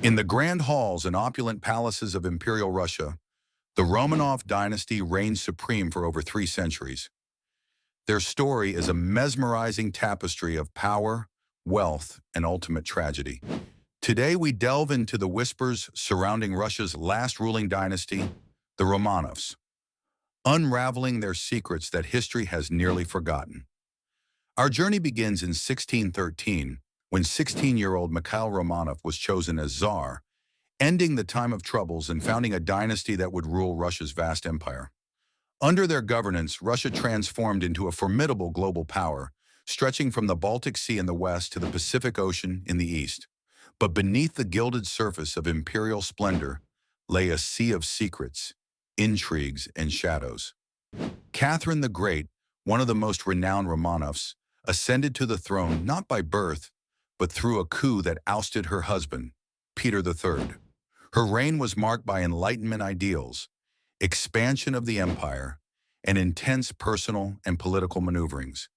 In the grand halls and opulent palaces of Imperial Russia, the Romanov dynasty reigned supreme for over 3 centuries. Their story is a mesmerizing tapestry of power, wealth, and ultimate tragedy. Today we delve into the whispers surrounding Russia's last ruling dynasty, the Romanovs, unraveling their secrets that history has nearly forgotten. Our journey begins in 1613, when 16-year-old Mikhail Romanov was chosen as Tsar, ending the time of troubles and founding a dynasty that would rule Russia's vast empire. Under their governance, Russia transformed into a formidable global power, stretching from the Baltic Sea in the west to the Pacific Ocean in the east. But beneath the gilded surface of imperial splendor lay a sea of secrets, intrigues, and shadows. Catherine the Great, one of the most renowned Romanovs, ascended to the throne not by birth, but through a coup that ousted her husband, Peter III. Her reign was marked by Enlightenment ideals, expansion of the empire, and intense personal and political maneuverings.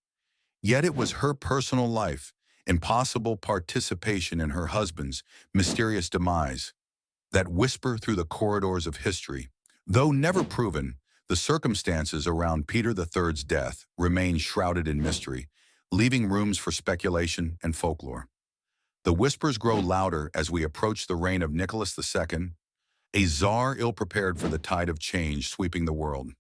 Yet it was her personal life and possible participation in her husband's mysterious demise that whisper through the corridors of history. Though never proven, the circumstances around Peter III's death remain shrouded in mystery, leaving rooms for speculation and folklore. The whispers grow louder as we approach the reign of Nicholas II, a czar ill-prepared for the tide of change sweeping the world.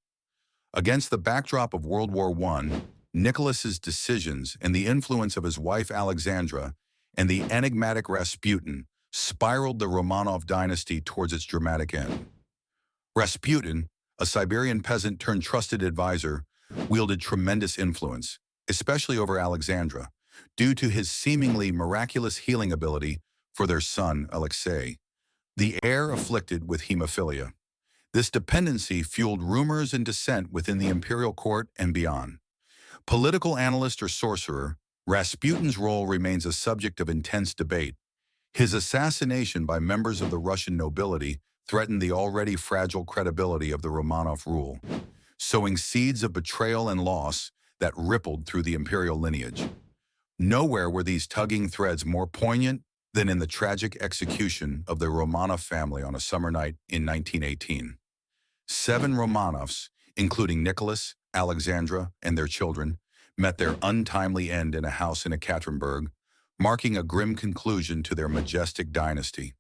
Against the backdrop of World War I, Nicholas's decisions and the influence of his wife Alexandra and the enigmatic Rasputin spiraled the Romanov dynasty towards its dramatic end. Rasputin, a Siberian peasant turned trusted advisor, wielded tremendous influence, especially over Alexandra, due to his seemingly miraculous healing ability for their son Alexei, the heir afflicted with hemophilia. This dependency fueled rumors and dissent within the imperial court and beyond. Political analyst or sorcerer, Rasputin's role remains a subject of intense debate. His assassination by members of the Russian nobility threatened the already fragile credibility of the Romanov rule, sowing seeds of betrayal and loss that rippled through the imperial lineage. Nowhere were these tugging threads more poignant than in the tragic execution of the Romanov family on a summer night in 1918. 7 Romanovs, including Nicholas, Alexandra, and their children, met their untimely end in a house in Ekaterinburg, marking a grim conclusion to their majestic dynasty.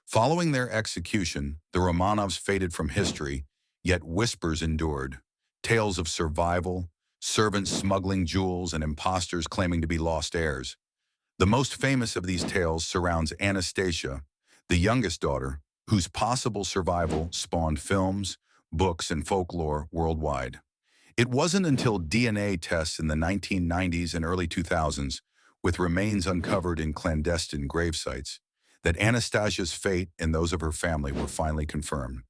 Following their execution, the Romanovs faded from history, yet whispers endured. Tales of survival, servants smuggling jewels, and impostors claiming to be lost heirs. The most famous of these tales surrounds Anastasia, the youngest daughter, whose possible survival spawned films, books, and folklore worldwide. It wasn't until DNA tests in the 1990s and early 2000s, with remains uncovered in clandestine grave sites, that Anastasia's fate and those of her family were finally confirmed.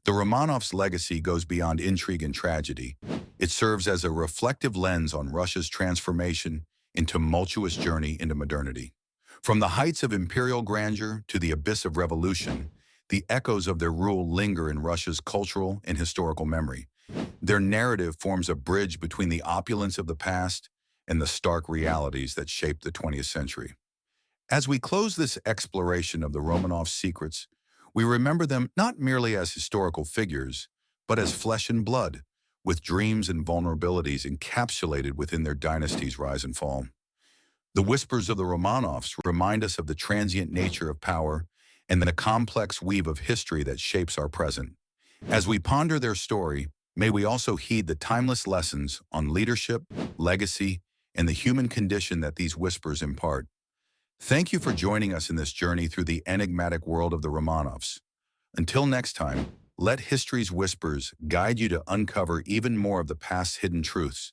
The Romanovs' legacy goes beyond intrigue and tragedy. It serves as a reflective lens on Russia's transformation and tumultuous journey into modernity. From the heights of imperial grandeur to the abyss of revolution, the echoes of their rule linger in Russia's cultural and historical memory. Their narrative forms a bridge between the opulence of the past and the stark realities that shaped the 20th century. As we close this exploration of the Romanov secrets, we remember them not merely as historical figures, but as flesh and blood, with dreams and vulnerabilities encapsulated within their dynasty's rise and fall. The whispers of the Romanovs remind us of the transient nature of power and the complex weave of history that shapes our present. As we ponder their story, may we also heed the timeless lessons on leadership, legacy, and the human condition that these whispers impart. Thank you for joining us in this journey through the enigmatic world of the Romanovs. Until next time, let history's whispers guide you to uncover even more of the past's hidden truths.